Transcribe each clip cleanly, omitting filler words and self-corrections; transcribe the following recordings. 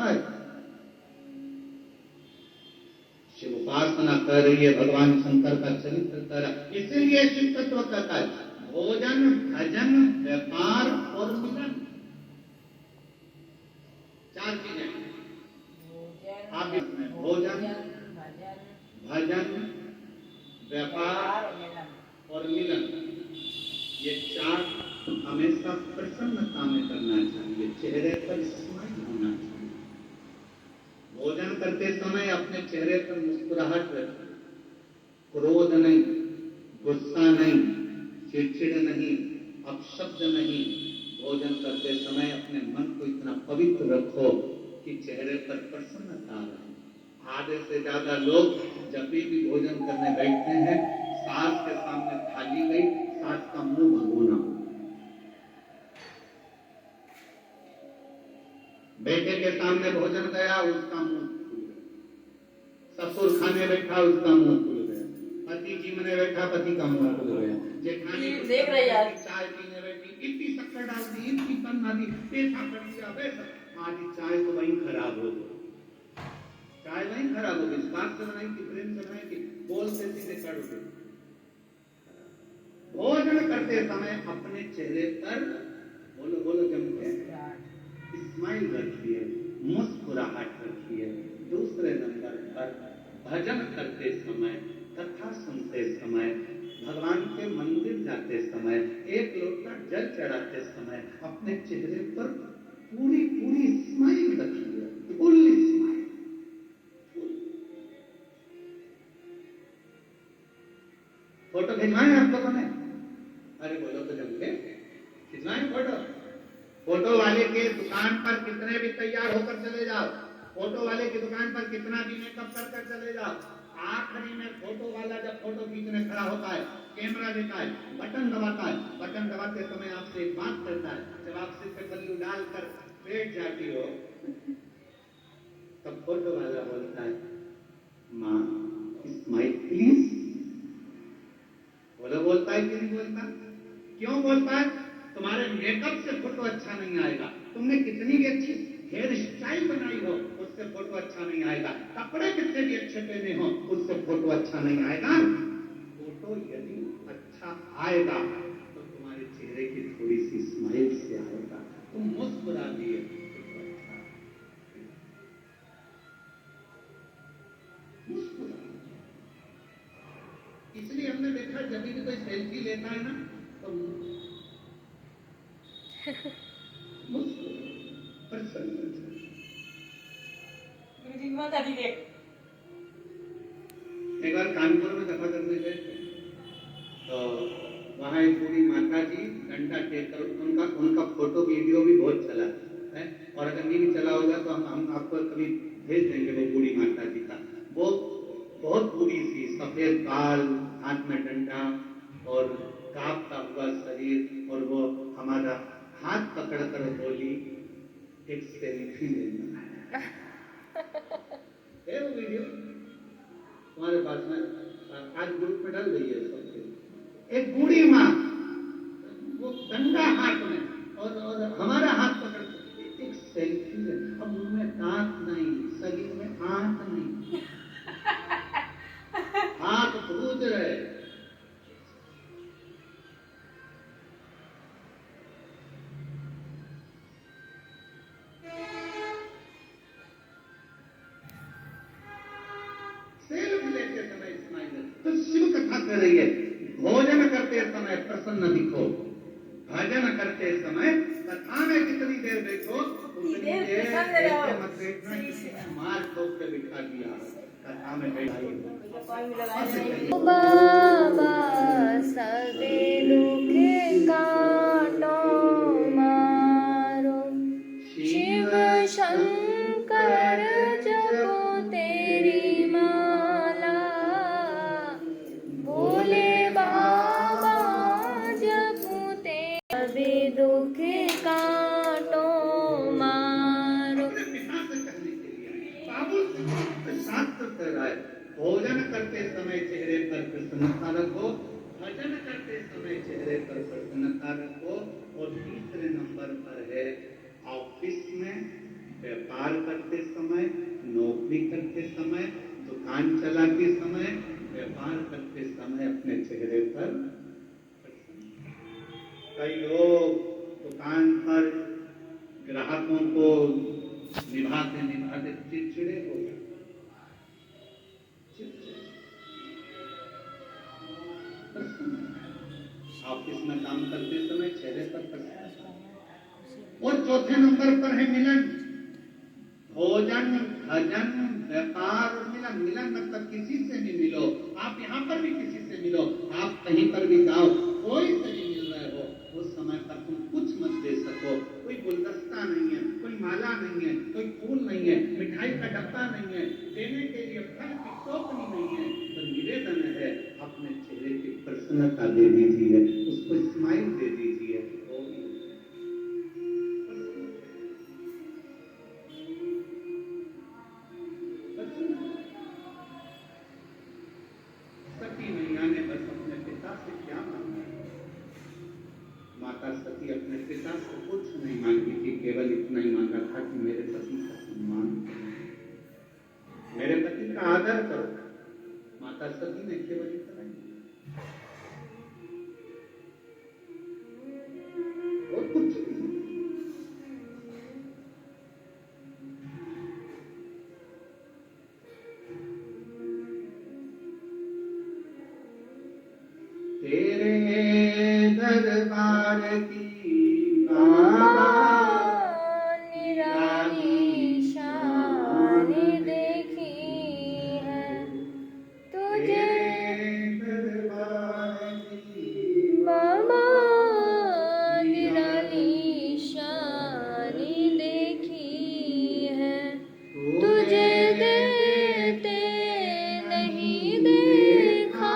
है। शिव उपासना कर रही है, भगवान शंकर का चरित्र कर रहा है, इसीलिए शिव तत्व कहता है भोजन भजन व्यापार और मिलन, चार चीजें आप इसमें भोजन भजन व्यापार और मिलन, ये चार हमेशा प्रसन्नता में करना चाहिए, चेहरे पर स्माइल होना चाहिए। भोजन करते समय अपने चेहरे पर मुस्कुराहट रखें, क्रोध नहीं, गुस्सा नहीं, चिड़चिड़ नहीं, अपशब्द नहीं। भोजन करते समय अपने मन को इतना पवित्र रखो कि चेहरे पर प्रसन्नता रहे। आधे से ज्यादा लोग जब भी भोजन करने बैठते हैं, सास के सामने थाली गई, सास का मुंह भगोना, बेटे के सामने भोजन गया, उसका मुंह खुल गया, ससुर खाने बैठा, उसका मुंह खुल गया, पति जी में बैठा, पति का मुंह खुल गया, जेठानी देख रही है चाय पीने बैठी, इतनी शक्कर डाल दी, इतनी पन्ना दी, ऐसा कर दिया, वैसा, आधी चाय तो वहीं खराब हो गई, चाय वहीं खराब हो गई, बात से बनाई थी, प्रेम से बनाई थी, बोलते सीधे कर दो। भोजन करते समय अपने चेहरे पर बोलो बोलो जम के स्माइल रखिए, मुस्कुराहट रखिए। दूसरे नंबर पर भजन करते समय, कथा सुनते समय, भगवान के मंदिर जाते समय, एक लोटा जल चढ़ाते समय अपने चेहरे पर पूरी पूरी स्माइल रखिए, फुल स्माइल। फोटो खिंचवाएं आप लोगों ने? अरे बोलो तो जम के खिंचवाएं फोटो। फोटो वाले के दुकान पर कितने भी तैयार होकर चले जाओ, फोटो वाले की दुकान पर कितना भी मेकअप कर चले जाओ, आखिरी में फोटो वाला जब फोटो खींचने खड़ा होता है, कैमरा लेता है, बटन दबाता है, बटन दबाते समय आपसे एक बात करता है, जब आप सिर पे पल्लू डालकर बैठ जाती हो, तब फोटो वाला बोलता है, माँ स्माइल प्लीज। बोलो बोलता है कि नहीं बोलता? क्यों बोलता है? तुम्हारे मेकअप से फोटो अच्छा नहीं आएगा, तुमने कितनी भी अच्छी हेयर स्टाइल बनाई हो, उससे फोटो अच्छा नहीं आएगा, कपड़े कितने भी अच्छे पहने हो, उससे फोटो अच्छा नहीं आएगा। फोटो यदि अच्छा आएगा तो तुम्हारे चेहरे की थोड़ी सी स्माइल से आएगा, तुम मुस्कुरा दिए तो अच्छा, मुस्कुरा। इसलिए हमने देखा जब भी कोई सेल्फी लेता है ना तो एक बार कानपुर में सफा करने गए तो वहां एक बूढ़ी माता जी डंडा टेक कर, उनका फोटो वीडियो भी बहुत चला है, और अगर नहीं भी चला होगा तो हम आपको कभी भेज देंगे वो बूढ़ी माता जी का। वो बहुत बूढ़ी सी, सफेद बाल, हाथ में डंडा और कांपता हुआ शरीर, और वो हमारा हाथ पकड़कर बोली एक सेल्फी लेना है। वो वीडियो तुम्हारे पास में आज ग्रुप में डाल दीजिए सबके। एक बूढ़ी माँ, वो डंडा हाथ में और हमारा हाथ पकड़ एक सेल्फी ले। अब मुंह में दांत नहीं, शरीर में आंत नहीं, हाथ भूज रहे। सेल्फी लेते समय स्माइल। तो शिव कथा कर रही है, भोजन करते समय प्रसन्न दिखो, भजन करते समय कथा में कितनी देर देखो, उतनी देर ऐसे मत देखना किसी ने मार ठोक के बिठा दिया, कथा में बैठाई। बाबा सबे दुख काटो मारो, शिव शंकर जपो तेरी माला, भोले बाबा जपो तेरे दुख काटो मारो। भोजन करते समय चेहरे पर प्रसन्नता रखो, भजन करते समय चेहरे पर प्रसन्नता रखो, और तीसरे नंबर पर है ऑफिस में व्यापार करते समय, नौकरी करते समय, दुकान चलाते समय, व्यापार करते समय अपने चेहरे पर कई लोग दुकान पर ग्राहकों को निभाते निभाते चिड़चिड़े हो जाते। ऑफिस में काम करते समय चेहरे पर प्रसन्न। और चौथे नंबर पर है मिलन। भोजन, भजन, व्यापार और मिलन। मिलन मतलब किसी से भी मिलो, आप यहाँ पर भी किसी से मिलो, आप कहीं पर भी जाओ, कोई से भी मिल रहे हो, उस समय पर तुम कुछ मत दे सको, कोई गुलदस्ता नहीं है, कोई माला नहीं है, कोई फूल नहीं है, मिठाई का डब्बा नहीं है, देने के लिए फल की टोकरी नहीं है, तो निवेदन है अपने चेहरे की प्रसन्नता दे दीजिए, उसको स्माइल दे दीजिए। सती मैया ने बस अपने पिता से क्या मांगा? माता सती अपने पिता से कुछ नहीं मांगी थी, केवल इतना ही मांगा था कि मेरे पति का सम्मान करो, मेरे पति का आदर करो। माता सती ने केवल इतना ही और कुछ नहीं। तेरे दरबार की बाबा निराली शान देखी है तुझे दरबार की बाबा, निराली शान देखी है तुझे देते नहीं देखा,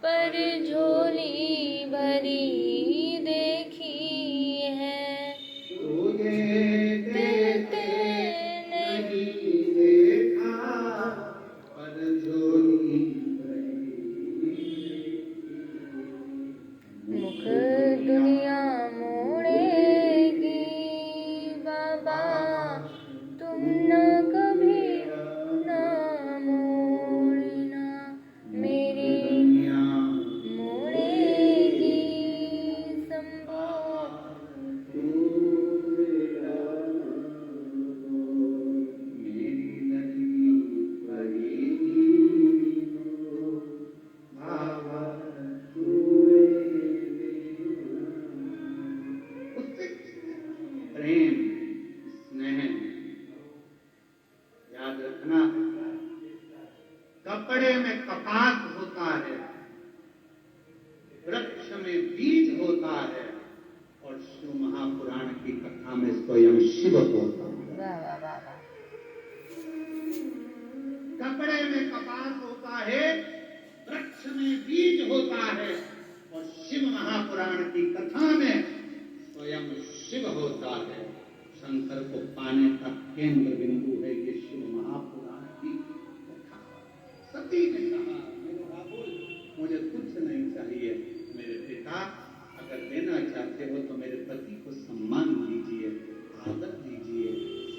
पर झोली भरी देखी है तुझे देते नहीं। नहीं देखा, पर झोली मुख दुनिया मोड़ेगी बाबा, तुम न कभी न मोड़ना, मेरी मोड़ेगी संभो। प्रेम, स्नेह याद रखना, कपड़े में कपास होता है, वृक्ष में बीज होता है, और शिव महापुराण की कथा में स्वयं शिव होता है। वाह वाह वाह वाह। कपड़े में कपास होता है, वृक्ष में बीज होता है, और शिव महापुराण की कथा में स्वयं शिव होता है। शंकर को पाने का केंद्र बिंदु है ये शिव महापुराण की कथा। सती ने कहा, मेरे राहुल, मुझे कुछ नहीं चाहिए, मेरे पिता अगर देना चाहते हो तो मेरे पति को सम्मान दीजिए, आदर दीजिए,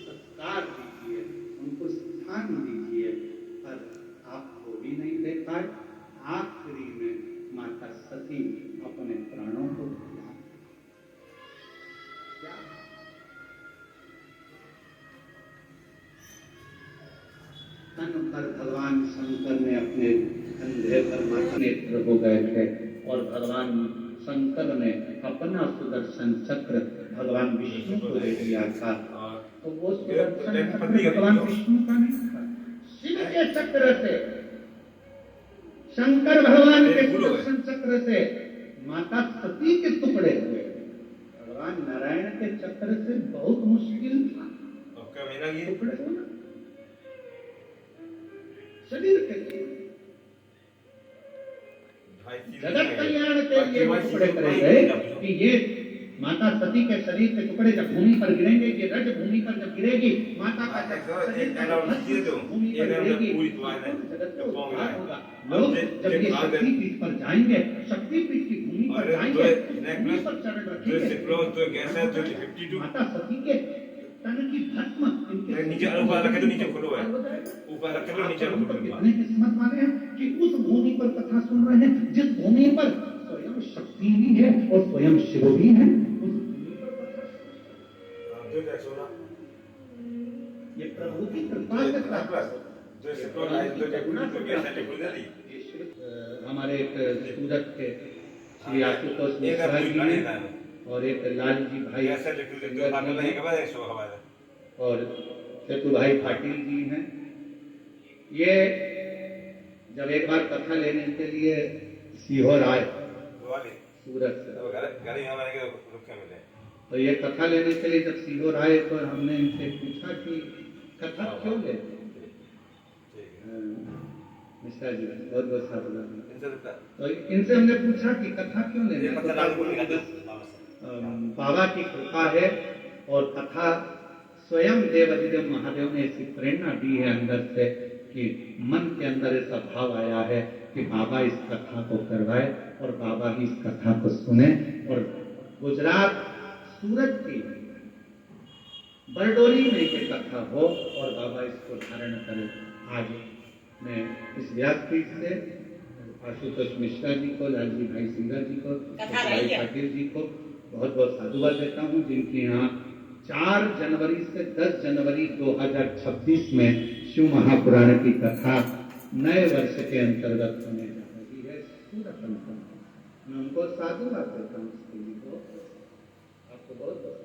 सत्कार दीजिए, उनको स्थान दीजिए, पर आपको भी नहीं दे पाए। आखिरी में माता सती अपने प्राणों को दिया। क्या तन पर भगवान शंकर ने अपने कंधे पर माता नेत्र हो गए थे, और भगवान शंकर ने अपना सुदर्शन चक्र भगवान विष्णु को दे दिया था। तो वो सुदर्शन चक्र भगवान विष्णु का नहीं था, शिव के चक्र से, शंकर भगवान के सुदर्शन चक्र से माता सती के टुकड़े हुए। भगवान नारायण के चक्र से बहुत मुश्किल था टुकड़े होना शरीर के लिए। जगत कल्याण के लिए वो टुकड़े करे गए कि ये माता सती के शरीर के टुकड़े जब भूमि पर गिरेंगे, ये रज भूमि पर जब गिरेगी, माता का शरीर भूमि पर गिरेगी, जगत का उद्धार होगा। लोग जब ये शक्तिपीठ पर जाएंगे, शक्तिपीठ की भूमि पर जाएंगे, भूमि पर चरण रखेंगे, माता सती के तन की भस्म इनके नीचे ऊपर रखे तो नीचे खुलो है, ऊपर रखे तो नीचे खुलो है। कितने किस्मत वाले हैं कि उस भूमि पर कथा सुन रहे हैं जिस भूमि पर स्वयं शक्ति भी है और स्वयं शिव भी है। उस भूमि पर कथा जो देखो ना, ये प्रभु की कृपा से प्राप्त जो इसको लाइव तो देखो तो कैसे लिख दी। हमारे एक सूरत के श्री आशुतोष मिश्रा जी हैं और एक लाल जी भाई कैसे लिख दी तो बात नहीं के बाद सो हमारे और सेतु भाई पाटिल जी हैं। ये जब एक बार कथा लेने के लिए सीहोर आए सूरत से, घर यहाँ आने के रुके मिले, तो ये कथा लेने के लिए जब सीहोर आए तो हमने इनसे पूछा कि कथा क्यों लेते? मिश्रा जी बहुत बहुत साधुवाद। तो इनसे हमने पूछा कि कथा क्यों लेते? बाबा की कृपा है और कथा स्वयं देवाधिदेव महादेव ने ऐसी प्रेरणा दी है अंदर से कि मन के अंदर ऐसा भाव आया है कि बाबा इस कथा को करवाए और बाबा ही इस कथा को सुने। और गुजरात सूरत की बरडोली में ये कथा हो और बाबा इसको धारण करे। आज मैं इस व्यासपीठ से आशुतोष मिश्रा जी को, लालजी भाई सिंगर जी को, भाई पाटिल जी को बहुत बहुत साधुवाद देता हूँ, जिनके यहाँ 4 जनवरी से 10 जनवरी 2026 में शिव महापुराण की कथा नए वर्ष के अंतर्गत होने जा रही है सूरत अंतर्गत। मैं उनको साधुवाद देता हूँ इसके लिए। आपको बहुत बहुत